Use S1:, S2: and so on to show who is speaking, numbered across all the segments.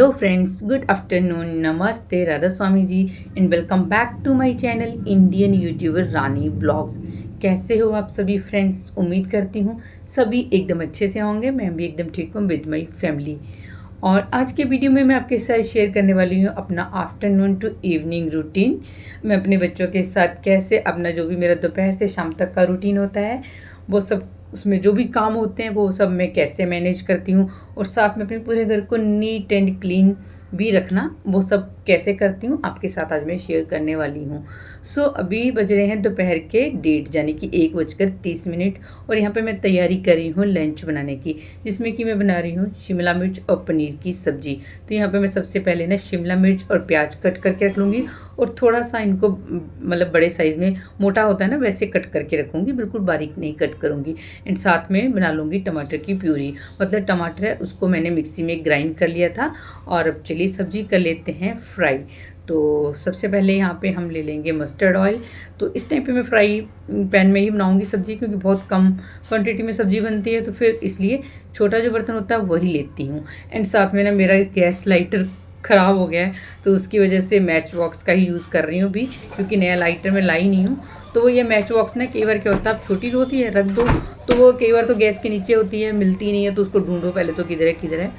S1: Hello friends, good afternoon, नमस्ते, Radha Swami ji and welcome back to my channel Indian YouTuber Rani blogs. कैसे हो आप सभी फ्रेंड्स? उम्मीद करती हूँ सभी एकदम अच्छे से होंगे। मैं भी एकदम ठीक हूँ विद माय फैमिली। और आज के वीडियो में मैं आपके साथ शेयर करने वाली हूँ अपना आफ्टरनून टू इवनिंग रूटीन। मैं अपने बच्चों के साथ कैसे अपना जो भी मेरा दोपहर से शाम तक का रूटीन होता है वो सब, उसमें जो भी काम होते हैं वो सब मैं कैसे मैनेज करती हूँ, और साथ में अपने पूरे घर को नीट एंड क्लीन भी रखना वो सब कैसे करती हूँ आपके साथ आज मैं शेयर करने वाली हूँ। अभी बज रहे हैं दोपहर के 1:30 यानी कि 1:30, और यहाँ पे मैं तैयारी कर रही हूँ लंच बनाने की, जिसमें कि मैं बना रही हूँ शिमला मिर्च और पनीर की सब्जी। तो यहाँ पे मैं सबसे पहले ना शिमला मिर्च और प्याज कट करके रख लूँगी, और थोड़ा सा इनको मतलब बड़े साइज़ में मोटा होता है ना वैसे कट करके रखूँगी, बिल्कुल बारीक नहीं कट करूँगी। एंड साथ में बना लूँगी टमाटर की प्यूरी, मतलब टमाटर है उसको मैंने मिक्सी में ग्राइंड कर लिया था। और अब चलिए सब्जी कर लेते हैं फ्राई। तो सबसे पहले यहाँ पे हम ले लेंगे मस्टर्ड ऑयल। तो इस टाइम पे मैं फ्राई पैन में ही बनाऊँगी सब्ज़ी, क्योंकि बहुत कम क्वांटिटी में सब्ज़ी बनती है, तो फिर इसलिए छोटा जो बर्तन होता है वही लेती हूँ। एंड साथ में ना मेरा गैस लाइटर ख़राब हो गया है, तो उसकी वजह से मैच बॉक्स का ही यूज़ कर रही हूँ अभी, क्योंकि नया लाइटर मैं लाई नहीं हूँ। तो वो ये मैच बॉक्स ना कई बार क्या होता है, अब छोटी जो होती है रख दो तो वो कई बार तो गैस के नीचे होती है, मिलती नहीं है, तो उसको ढूंढो पहले तो किधर है,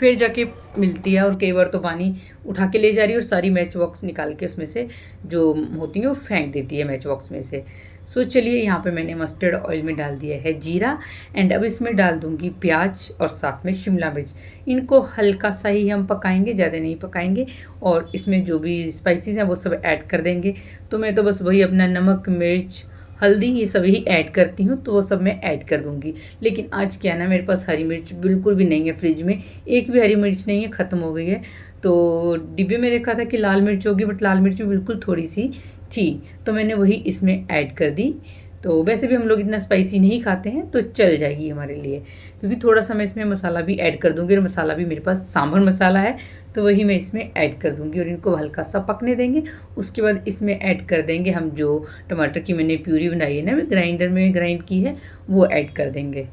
S1: फिर जाके मिलती है। और कई बार तो पानी उठा के ले जा रही है और सारी मैच बॉक्स निकाल के उसमें से जो होती है वो फेंक देती है मैच बॉक्स में से। चलिए यहाँ पे मैंने मस्टर्ड ऑयल में डाल दिया है जीरा, एंड अब इसमें डाल दूँगी प्याज और साथ में शिमला मिर्च। इनको हल्का सा ही हम पकाएंगे, ज़्यादा नहीं पकाएंगे, और इसमें जो भी स्पाइसेस हैं वो सब ऐड कर देंगे। तो मैं तो बस वही अपना नमक, मिर्च, हल्दी ये सभी ऐड करती हूँ, तो वो सब मैं ऐड कर दूँगी। लेकिन आज क्या है ना, मेरे पास हरी मिर्च बिल्कुल भी नहीं है, फ्रिज में एक भी हरी मिर्च नहीं है, ख़त्म हो गई है। तो डिब्बे में देखा था कि लाल मिर्च होगी, बट लाल मिर्च भी बिल्कुल थोड़ी सी थी, तो मैंने वही इसमें ऐड कर दी। तो वैसे भी हम लोग इतना स्पाइसी नहीं खाते हैं, तो चल जाएगी हमारे लिए, क्योंकि थोड़ा सा मैं इसमें मसाला भी ऐड कर दूँगी, और मसाला भी मेरे पास सांभर मसाला है, तो वही मैं इसमें ऐड कर दूँगी और इनको हल्का सा पकने देंगे। उसके बाद इसमें ऐड कर देंगे हम जो टमाटर की मैंने प्यूरी बनाई है ना, मैं ग्राइंडर में ग्राइंड की है, वो ऐड कर देंगे।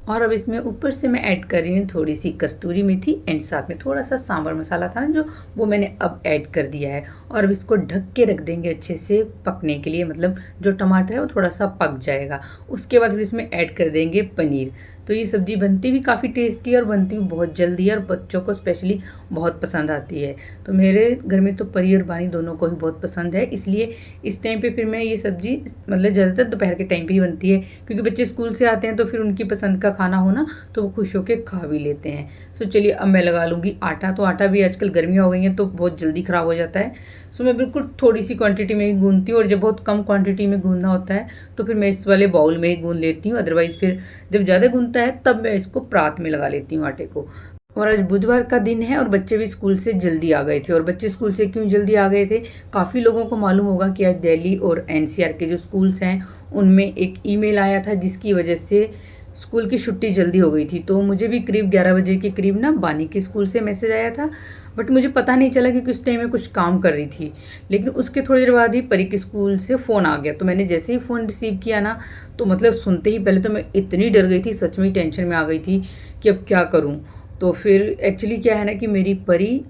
S1: और अब इसमें ऊपर से मैं ऐड कर रही हूँ थोड़ी सी कस्तूरी मेथी, एंड साथ में थोड़ा सा सांभर मसाला था ना जो, वो मैंने अब ऐड कर दिया है। और अब इसको ढक के रख देंगे अच्छे से पकने के लिए, मतलब जो टमाटर है वो थोड़ा सा पक जाएगा। उसके बाद फिर इसमें ऐड कर देंगे पनीर। तो ये सब्ज़ी बनती भी काफ़ी टेस्टी है और बनती भी बहुत जल्दी है, और बच्चों को स्पेशली बहुत पसंद आती है। तो मेरे घर में तो परी और बानी दोनों को ही बहुत पसंद है, इसलिए इस टाइम पे फिर मैं ये सब्ज़ी मतलब ज़्यादातर दोपहर के टाइम पे ही बनती है, क्योंकि बच्चे स्कूल से आते हैं तो फिर उनकी पसंद का खाना हो ना, तो वो खुश होकर खा भी लेते हैं। चलिए अब मैं लगा लूँगी आटा। तो आटा भी आजकल गर्मियाँ हो गई हैं तो बहुत जल्दी ख़राब हो जाता है, मैं बिल्कुल थोड़ी सी क्वांटिटी में ही गूँधती हूँ, और जब बहुत कम क्वांटिटी में गूँधना होता है तो फिर मैं इस वाले बाउल में ही गूँध लेती हूँ। अदरवाइज़ फिर जब ज़्यादा गूँधता है तब मैं इसको परात में लगा लेती हूँ आटे को। और आज बुधवार का दिन है और बच्चे भी स्कूल से जल्दी आ गए थे। और बच्चे स्कूल से क्यों जल्दी आ गए थे, काफ़ी लोगों को मालूम होगा कि आज दिल्ली और एनसीआर के जो स्कूल्स हैं उनमें एक ईमेल आया था, जिसकी वजह से स्कूल की छुट्टी जल्दी हो गई थी। तो मुझे भी करीब 11 बजे के करीब ना बानी के स्कूल से मैसेज आया था, बट मुझे पता नहीं चला क्योंकि उस टाइम में कुछ काम कर रही थी। लेकिन उसके थोड़ी देर बाद ही परी के स्कूल से फ़ोन आ गया। तो मैंने जैसे ही फ़ोन रिसीव किया ना, तो मतलब सुनते ही पहले तो मैं इतनी डर गई थी, सच में टेंशन में आ गई थी कि अब क्या करूं। तो फिर एक्चुअली क्या है ना कि मेरी परी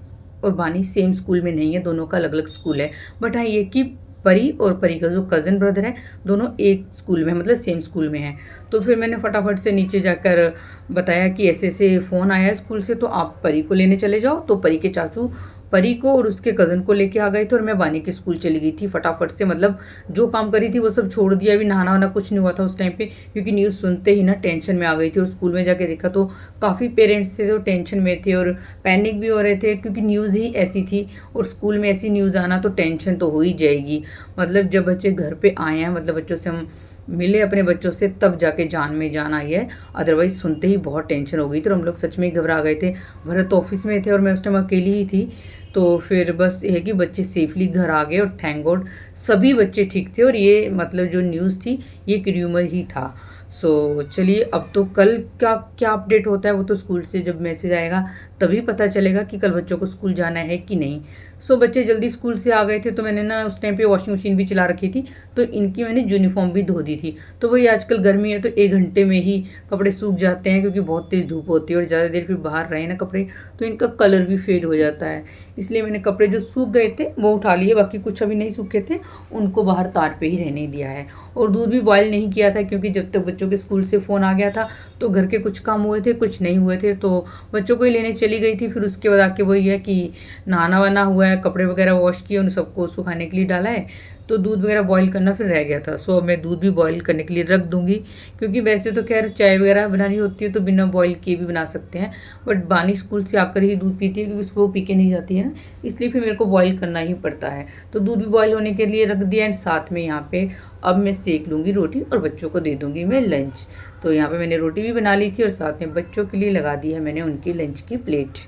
S1: और बानी सेम स्कूल में नहीं है, दोनों का अलग अलग स्कूल है। बट हाँ ये कि परी और परी का जो कज़न ब्रदर है दोनों एक स्कूल में, मतलब सेम स्कूल में हैं। तो फिर मैंने फटाफट से नीचे जाकर बताया कि ऐसे ऐसे फ़ोन आया है स्कूल से, तो आप परी को लेने चले जाओ। तो परी के चाचू परी को और उसके कज़न को लेके आ गए थे, और मैं बानी के स्कूल चली गई थी फटाफट से, मतलब जो काम करी थी वो सब छोड़ दिया। अभी नहाना वाना कुछ नहीं हुआ था उस टाइम पे, क्योंकि न्यूज़ सुनते ही ना टेंशन में आ गई थी। और स्कूल में जाके देखा तो काफ़ी पेरेंट्स थे जो टेंशन में थे और पैनिक भी हो रहे थे, क्योंकि न्यूज़ ही ऐसी थी, और स्कूल में ऐसी न्यूज़ आना तो टेंशन तो हो ही जाएगी। मतलब जब बच्चे घर पे आए हैं, मतलब बच्चों से हम मिले अपने बच्चों से, तब जाके जान में जान आई है। अदरवाइज सुनते ही बहुत टेंशन हो गई थी, और हम लोग सच में घबरा गए थे। भरत ऑफिस में थे और मैं उस टाइम अकेली ही थी। तो फिर बस ये है कि बच्चे सेफली घर आ गए, और थैंक गॉड सभी बच्चे ठीक थे। और ये मतलब जो न्यूज़ थी ये एक र्यूमर ही था। चलिए अब तो कल का क्या अपडेट होता है वो तो स्कूल से जब मैसेज आएगा तभी पता चलेगा कि कल बच्चों को स्कूल जाना है कि नहीं। सो बच्चे जल्दी स्कूल से आ गए थे, तो मैंने ना उस टाइम पे वॉशिंग मशीन भी चला रखी थी, तो इनकी मैंने यूनिफॉर्म भी धो दी थी। तो वही आजकल गर्मी है तो 1 घंटे में ही कपड़े सूख जाते हैं, क्योंकि बहुत तेज़ धूप होती है और ज़्यादा देर फिर बाहर रहे ना कपड़े तो इनका कलर भी फेड हो जाता है। इसलिए मैंने कपड़े जो सूख गए थे वो उठा लिए, बाकी कुछ अभी नहीं सूखे थे उनको बाहर तार पे ही रहने दिया है। और दूध भी बॉयल नहीं किया था, क्योंकि जब तक बच्चों के स्कूल से फ़ोन आ गया था तो घर के कुछ काम हुए थे, कुछ नहीं हुए थे, तो बच्चों को ही लेने चली गई थी। फिर उसके बाद आके वही है कि नहाना वाना हुआ है, कपड़े वगैरह वॉश किए, उन सबको सुखाने के लिए डाला है, तो दूध वगैरह बॉईल करना फिर रह गया था। सो अब मैं दूध भी बॉईल करने के लिए रख दूंगी, क्योंकि वैसे तो खैर चाय वगैरह बनानी होती है तो बिना बॉईल किए भी बना सकते हैं, बट बानी स्कूल से आकर ही दूध पीती है, क्योंकि उसको पी के नहीं जाती है ना, इसलिए फिर मेरे को बॉईल करना ही पड़ता है। तो दूध भी बॉईल होने के लिए रख दिया एंड साथ में यहाँ पे अब मैं सेक लूँगी रोटी और बच्चों को दे दूँगी मैं लंच। तो यहाँ पे मैंने रोटी भी बना ली थी और साथ में बच्चों के लिए लगा दी है मैंने उनकी लंच की प्लेट।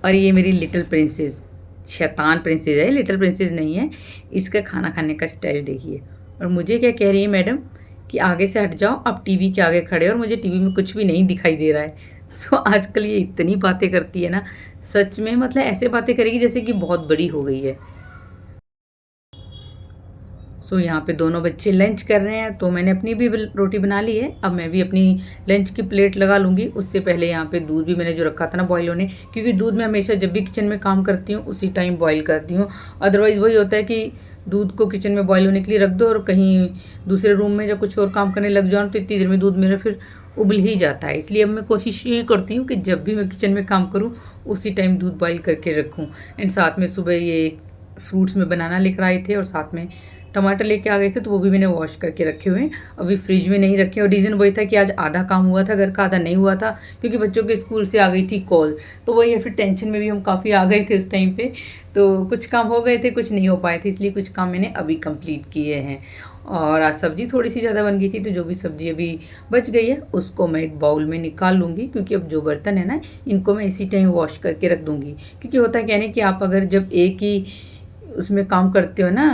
S1: और ये मेरी लिटिल प्रिंसेस, शैतान प्रिंसेस है, लिटिल प्रिंसेस नहीं है। इसका खाना खाने का स्टाइल देखिए। और मुझे क्या कह रही है मैडम कि आगे से हट जाओ, अब टीवी के आगे खड़े, और मुझे टीवी में कुछ भी नहीं दिखाई दे रहा है। सो आजकल ये इतनी बातें करती है ना, सच में मतलब ऐसे बातें करेगी जैसे कि बहुत बड़ी हो गई है। सो यहाँ पे दोनों बच्चे लंच कर रहे हैं, तो मैंने अपनी भी रोटी बना ली है। अब मैं भी अपनी लंच की प्लेट लगा लूँगी। उससे पहले यहाँ पे दूध भी मैंने जो रखा था ना बॉईल होने, क्योंकि दूध मैं हमेशा जब भी किचन में काम करती हूँ उसी टाइम बॉईल करती हूँ। अदरवाइज़ वही होता है कि दूध को किचन में बॉईल होने के लिए रख दो और कहीं दूसरे रूम में जब कुछ और काम करने लग जाऊँ तो इतनी देर में दूध मेरा फिर उबल ही जाता है। इसलिए अब मैं कोशिश ये करती हूँ कि जब भी मैं किचन में काम करूँ उसी टाइम दूध बॉईल करके रखूँ। एंड साथ में सुबह ये फ्रूट्स में बनाना लेकर आए थे और साथ में टमाटर लेके आ गए थे, तो वो भी मैंने वॉश करके रखे हुए हैं, अभी फ्रिज में नहीं रखे। और रीज़न वही था कि आज आधा काम हुआ था घर का, आधा नहीं हुआ था, क्योंकि बच्चों के स्कूल से आ गई थी कॉल। तो वही है, फिर टेंशन में भी हम काफ़ी आ गए थे उस टाइम पे, तो कुछ काम हो गए थे कुछ नहीं हो पाए थे, इसलिए कुछ काम मैंने अभी कंप्लीट किए हैं। और आज सब्ज़ी थोड़ी सी ज़्यादा बन गई थी, तो जो भी सब्ज़ी अभी बच गई है उसको मैं एक बाउल में निकाल लूँगी, क्योंकि अब जो बर्तन है ना इनको मैं इसी टाइम वॉश करके रख दूँगी। क्योंकि होता क्या है कि आप अगर जब एक ही उसमें काम करते हो ना,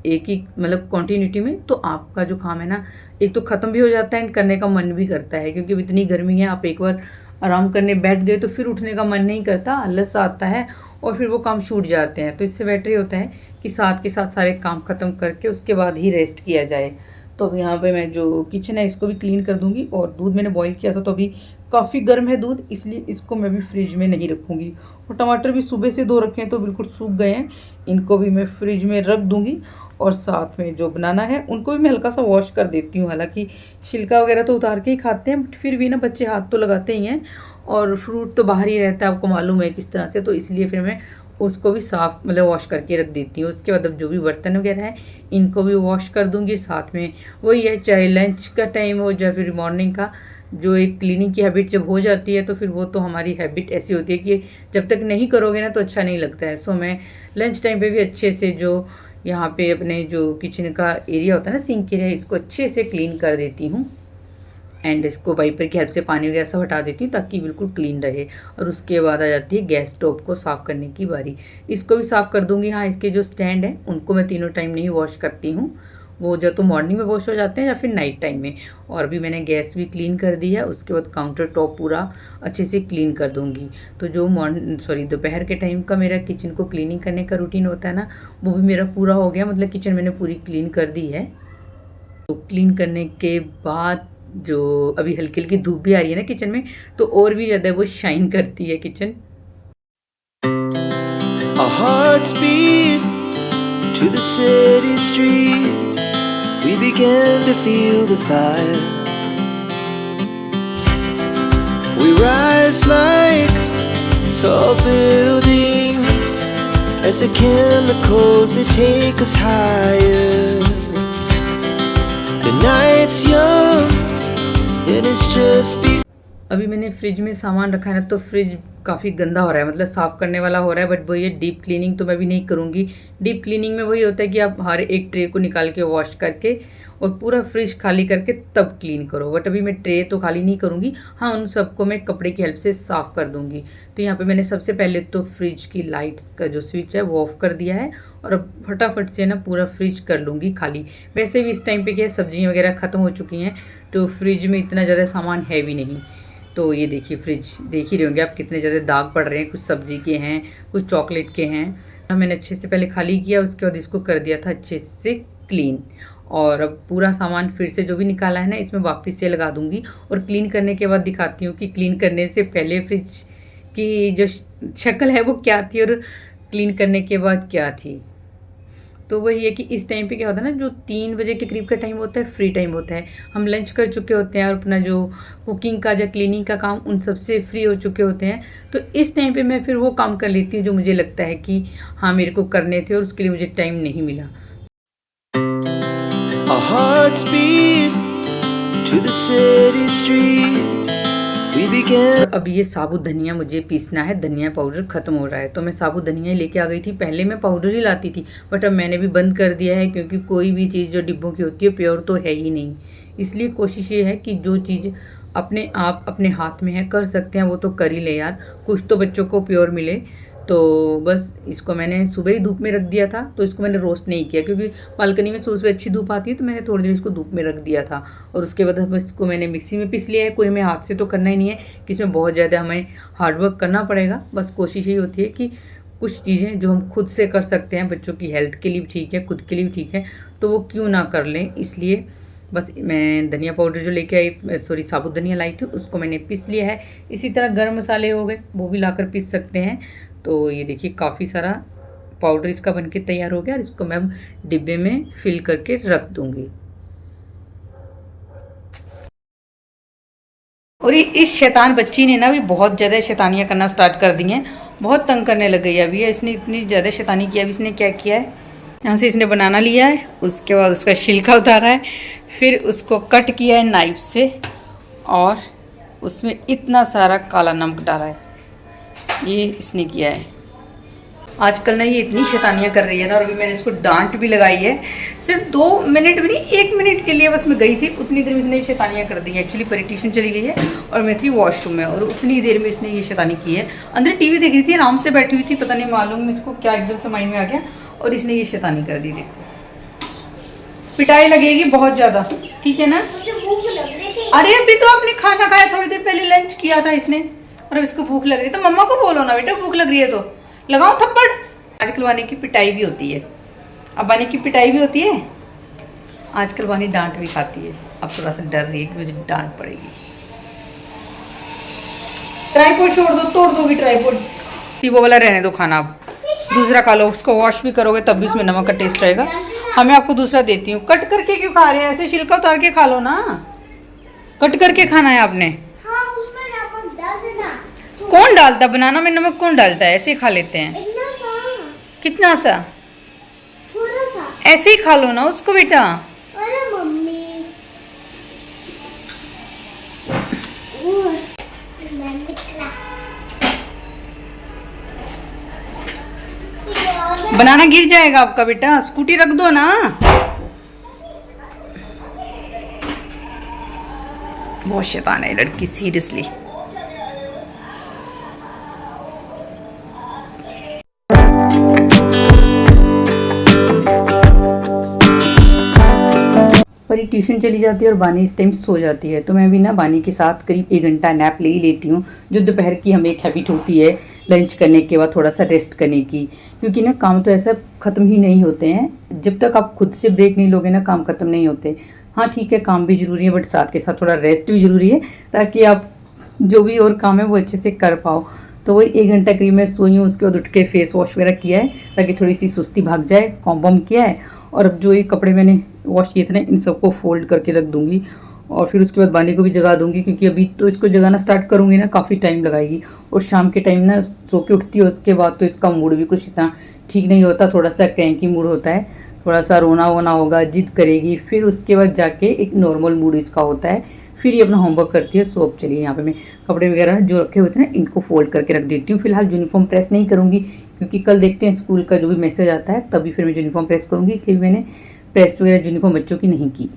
S1: एक ही मतलब कंटिन्यूटी में, तो आपका जो काम है ना एक तो ख़त्म भी हो जाता है एंड करने का मन भी करता है, क्योंकि अब इतनी गर्मी है, आप एक बार आराम करने बैठ गए तो फिर उठने का मन नहीं करता, आलस आता है और फिर वो काम छूट जाते हैं। तो इससे बेटर ये होता है कि साथ के साथ सारे काम ख़त्म करके उसके बाद ही रेस्ट किया जाए। तो अब यहाँ पे मैं जो किचन है इसको भी क्लीन कर दूँगी। और दूध मैंने बॉईल किया था तो अभी काफ़ी गर्म है दूध, इसलिए इसको मैं भी फ्रिज में नहीं रखूँगी। और टमाटर भी सुबह से धो रखे हैं तो बिल्कुल सूख गए हैं, इनको भी मैं फ्रिज में रख दूँगी। और साथ में जो बनाना है उनको भी मैं हल्का सा वॉश कर देती हूँ। हालांकि छिलका वगैरह तो उतार के ही खाते हैं, बट फिर भी ना बच्चे हाथ तो लगाते ही हैं, और फ्रूट तो बाहर ही रहता है, आपको मालूम है किस तरह से, तो इसलिए फिर मैं उसको भी साफ मतलब वॉश करके रख देती हूँ। उसके बाद अब जो भी बर्तन वगैरह है इनको भी वॉश कर दूँगी। साथ में वही है, चाहे लंच का टाइम हो या फिर मॉर्निंग का, जो एक क्लीनिंग की हैबिट जब हो जाती है तो फिर वो तो हमारी हैबिट ऐसी होती है कि जब तक नहीं करोगे ना तो अच्छा नहीं लगता है। सो मैं लंच टाइम पे भी अच्छे से जो यहाँ पे अपने जो किचन का एरिया होता है ना, सिंक एरिया, इसको अच्छे से क्लीन कर देती हूँ। एंड इसको वाइपर की हेल्प से पानी वगैरह सब हटा देती हूँ ताकि बिल्कुल क्लीन रहे। और उसके बाद आ जाती है गैस स्टोव को साफ़ करने की बारी, इसको भी साफ़ कर दूँगी। हाँ, इसके जो स्टैंड है उनको मैं तीनों टाइम नहीं वॉश करती हूँ, वो जो तो मॉर्निंग में वॉश हो जाते हैं या फिर नाइट टाइम में। और भी मैंने गैस भी क्लीन कर दी है, उसके बाद काउंटर टॉप पूरा अच्छे से क्लीन कर दूँगी। तो जो दोपहर के टाइम का मेरा किचन को क्लीनिंग करने का रूटीन होता है ना, वो भी मेरा पूरा हो गया, मतलब किचन मैंने पूरी क्लीन कर दी है। तो क्लीन करने के बाद जो अभी हल्की हल्की धूप भी आ रही है ना किचन में, तो और भी ज़्यादा वो शाइन करती है kitchen.
S2: Our hearts beat to the city streets. We began to feel the fire. We rise like tall buildings as the chemicals they take us higher. The night's young and it's just begun.
S1: अभी मैंने fridge में सामान रखा है ना, तो fridge काफ़ी गंदा हो रहा है, मतलब साफ़ करने वाला हो रहा है, बट वही है डीप क्लीनिंग तो मैं भी नहीं करूँगी। डीप क्लीनिंग में वही होता है कि आप हर एक ट्रे को निकाल के वॉश करके और पूरा फ्रिज खाली करके तब क्लीन करो, बट अभी मैं ट्रे तो खाली नहीं करूँगी। हाँ, उन सबको मैं कपड़े की हेल्प से साफ़ कर दूँगी। तो यहाँ पे मैंने सबसे पहले तो फ्रिज की लाइट्स का जो स्विच है वो ऑफ़ कर दिया है, और अब फटाफट से ना पूरा फ्रिज कर लूँगी खाली। वैसे भी इस टाइम पे क्या है, सब्जियाँ वगैरह ख़त्म हो चुकी हैं, तो फ्रिज में इतना ज़्यादा सामान है भी नहीं। तो ये देखिए फ्रिज देख ही रहे होंगे आप, कितने ज़्यादा दाग पड़ रहे हैं, कुछ सब्जी के हैं, कुछ चॉकलेट के हैं। मैंने अच्छे से पहले खाली किया, उसके बाद इसको कर दिया था अच्छे से क्लीन। और अब पूरा सामान फिर से जो भी निकाला है ना इसमें वापस से लगा दूंगी, और क्लीन करने के बाद दिखाती हूँ कि क्लीन करने से पहले फ्रिज की जो शक्ल है वो क्या थी और क्लीन करने के बाद क्या थी। तो वही है कि इस टाइम पे क्या होता है ना, जो 3 बजे के करीब का टाइम होता है फ्री टाइम होता है, हम लंच कर चुके होते हैं और अपना जो कुकिंग का या क्लीनिंग का काम उन सब से फ्री हो चुके होते हैं। तो इस टाइम पे मैं फिर वो काम कर लेती हूँ जो मुझे लगता है कि हाँ मेरे को करने थे और उसके लिए मुझे टाइम नहीं मिला।
S2: Our hearts beat to the city streets. We began.
S1: अब ये साबुत धनिया मुझे पीसना है, धनिया पाउडर ख़त्म हो रहा है, तो मैं साबुत धनिया ही लेके आ गई थी। पहले मैं पाउडर ही लाती थी, बट अब मैंने भी बंद कर दिया है, क्योंकि कोई भी चीज़ जो डिब्बों की होती है प्योर तो है ही नहीं। इसलिए कोशिश ये है कि जो चीज़ अपने आप अपने हाथ में है कर सकते हैं वो तो कर ही ले यार, कुछ तो बच्चों को प्योर मिले। तो बस इसको मैंने सुबह ही धूप में रख दिया था, तो इसको मैंने रोस्ट नहीं किया क्योंकि बालकनी में सुबह अच्छी धूप आती है, तो मैंने थोड़ी देर इसको धूप में रख दिया था। और उसके बाद बस इसको मैंने मिक्सी में पीस लिया है। कोई हमें हाथ से तो करना ही नहीं है कि इसमें बहुत ज़्यादा हमें हार्डवर्क करना पड़ेगा। बस कोशिश यही होती है कि कुछ चीज़ें जो हम खुद से कर सकते हैं, बच्चों की हेल्थ के लिए भी ठीक है, खुद के लिए भी ठीक है, तो वो क्यों ना कर लें। इसलिए बस मैं धनिया पाउडर जो लेके आई, सॉरी साबुत धनिया लाई थी, उसको मैंने पीस लिया है। इसी तरह गर्म मसाले हो गए, वो भी लाकर पीस सकते हैं। तो ये देखिए काफ़ी सारा पाउडर इसका बनके तैयार हो गया, और इसको मैं डिब्बे में फिल करके रख दूंगी। और इस शैतान बच्ची ने ना भी बहुत ज़्यादा शैतानियाँ करना स्टार्ट कर दी हैं, बहुत तंग करने लग गई है अभी। इसने इतनी ज़्यादा शैतानी किया। अभी इसने क्या किया है, यहाँ से इसने बनाना लिया है, उसके बाद उसका छिलका उतारा है, फिर उसको कट किया है नाइफ से, और उसमें इतना सारा काला नमक डाला है। ये इसने किया है। आजकल ना ये इतनी शैतानियाँ कर रही है ना, और अभी मैंने इसको डांट भी लगाई है। सिर्फ 2 मिनट भी नहीं, 1 मिनट के लिए बस मैं गई थी, उतनी देर में इसने ये शैतानियाँ कर दी है। एक्चुअली परी ट्यूशन चली गई है और मैं थी वॉशरूम में, और उतनी देर में इसने ये शैतानी की है। अंदर टीवी देख रही थी, आराम से बैठी हुई थी, पता नहीं मालूम इसको क्या एकदम से माइंड में आ गया, और इसने ये शैतानी कर दी। देखो पिटाई लगेगी बहुत ज़्यादा, ठीक है ना।
S3: मुझे भूख लग रही थी।
S1: अरे अभी तो आपने खाना खाया, थोड़ी देर पहले लंच किया था इसने, और अब इसको भूख लग रही है। तो मम्मा को बोलो ना बेटा भूख लग रही है तो लगाओ थप्पड़। आजकल वानी की पिटाई भी होती है, अब वानी की पिटाई भी होती है, आजकल वानी डांट भी खाती है। अब थोड़ा सा डर रही है कि मुझे डांट पड़ेगी। ट्राइपॉड छोड़ दो, तोड़ दोगी ट्राइपॉड। वो वाला रहने दो खाना, अब दूसरा खा लो। उसको वॉश भी करोगे तब भी उसमें नमक का टेस्ट रहेगा। हमें आपको दूसरा देती हूँ। कट करके क्यों खा रहे हैं, ऐसे छिलका उतार के खा लो ना। कट करके खाना है आपने।
S3: हाँ, उसमें नमक डाल देना।
S1: कौन डालता, बनाना में नमक कौन डालता है, ऐसे ही खा लेते हैं।
S3: इतना सा,
S1: कितना सा,
S3: थोड़ा सा।
S1: ऐसे ही खा लो ना उसको बेटा।
S3: अरे मम्मी, ओह, मैंने खा।
S1: बनाना गिर जाएगा आपका बेटा, स्कूटी रख दो ना। बहुत शैतान है लड़की, सीरियसली। परी ट्यूशन चली जाती है और बानी इस टाइम सो जाती है, तो मैं भी ना बानी के साथ करीब 1 घंटा नैप ले ही लेती हूँ, जो दोपहर की हमें एक हैबिट होती है लंच करने के बाद थोड़ा सा रेस्ट करने की। क्योंकि ना काम तो ऐसा ख़त्म ही नहीं होते हैं, जब तक आप खुद से ब्रेक नहीं लोगे ना काम ख़त्म नहीं होते। हाँ ठीक है, काम भी ज़रूरी है, बट साथ के साथ थोड़ा रेस्ट भी ज़रूरी है, ताकि आप जो भी और काम है वो अच्छे से कर पाओ। तो वही 1 घंटा करीब मैं सोई हूँ, उसके बाद उठ के फेस वॉश वगैरह किया है ताकि थोड़ी सी सुस्ती भाग जाए, कॉम्ब वॉम्ब किया है। और अब जो ये कपड़े मैंने वॉश किए थे ना, इन सबको फोल्ड करके रख दूँगी, और फिर उसके बाद बानी को भी जगा दूँगी, क्योंकि अभी तो इसको जगाना स्टार्ट करूँगी ना काफ़ी टाइम लगाएगी। और शाम के टाइम ना सो के उठती है, उसके बाद तो इसका मूड भी कुछ इतना ठीक नहीं होता, थोड़ा सा क्रैंकी मूड होता है, थोड़ा सा रोना वोना होगा, जिद करेगी, फिर उसके बाद जाके एक नॉर्मल मूड इसका होता है। फिर ये अपना होमवर्क करती है। सो अब चलिए यहाँ पे मैं कपड़े वगैरह जो रखे हुए थे ना, इनको फोल्ड करके रख देती हूँ। फिलहाल यूनिफॉर्म प्रेस नहीं करूँगी, क्योंकि कल देखते हैं स्कूल का जो भी मैसेज आता है तभी फिर मैं यूनिफॉर्म प्रेस करूँगी, इसलिए मैंने प्रेस वगैरह यूनिफॉर्म बच्चों की नहीं की।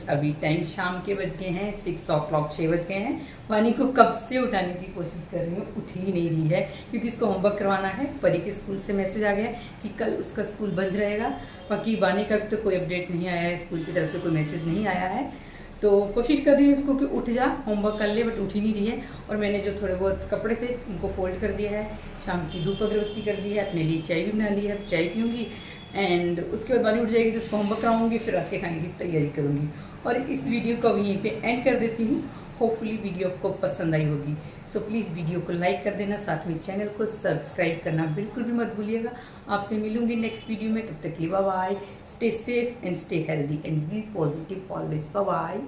S1: अभी टाइम शाम के बज गए हैं 6 o'clock, 6 बज गए हैं। वानी को कब से उठाने की कोशिश कर रही हूँ, उठ ही नहीं रही है क्योंकि इसको होमवर्क करवाना है। परी के स्कूल से मैसेज आ गया कि कल उसका स्कूल बंद रहेगा। बाकी वानी का तो कोई अपडेट नहीं आया है, स्कूल की तरफ से कोई मैसेज नहीं आया है। तो कोशिश कर रही हूँ इसको कि उठ जा, होमवर्क कर ले, बट उठ ही नहीं रही है। और मैंने जो थोड़े बहुत कपड़े थे उनको फोल्ड कर दिया है, शाम की धूप अगरबत्ती कर दी है, अपने लिए चाय भी बना ली है, अब चाय पीऊँगी एंड उसके बाद वानी उठ जाएगी तो उसको होमवर्क कराऊंगी, फिर रात के खाने की तैयारी करूँगी। और इस वीडियो को अब यहीं पे एंड कर देती हूँ। होपफुली वीडियो आपको पसंद आई होगी। सो प्लीज़ वीडियो को लाइक कर देना, साथ में चैनल को सब्सक्राइब करना बिल्कुल भी मत भूलिएगा। आपसे मिलूंगी नेक्स्ट वीडियो में, तब तक के लिए bye bye. Stay safe and stay healthy and be positive always. Bye bye.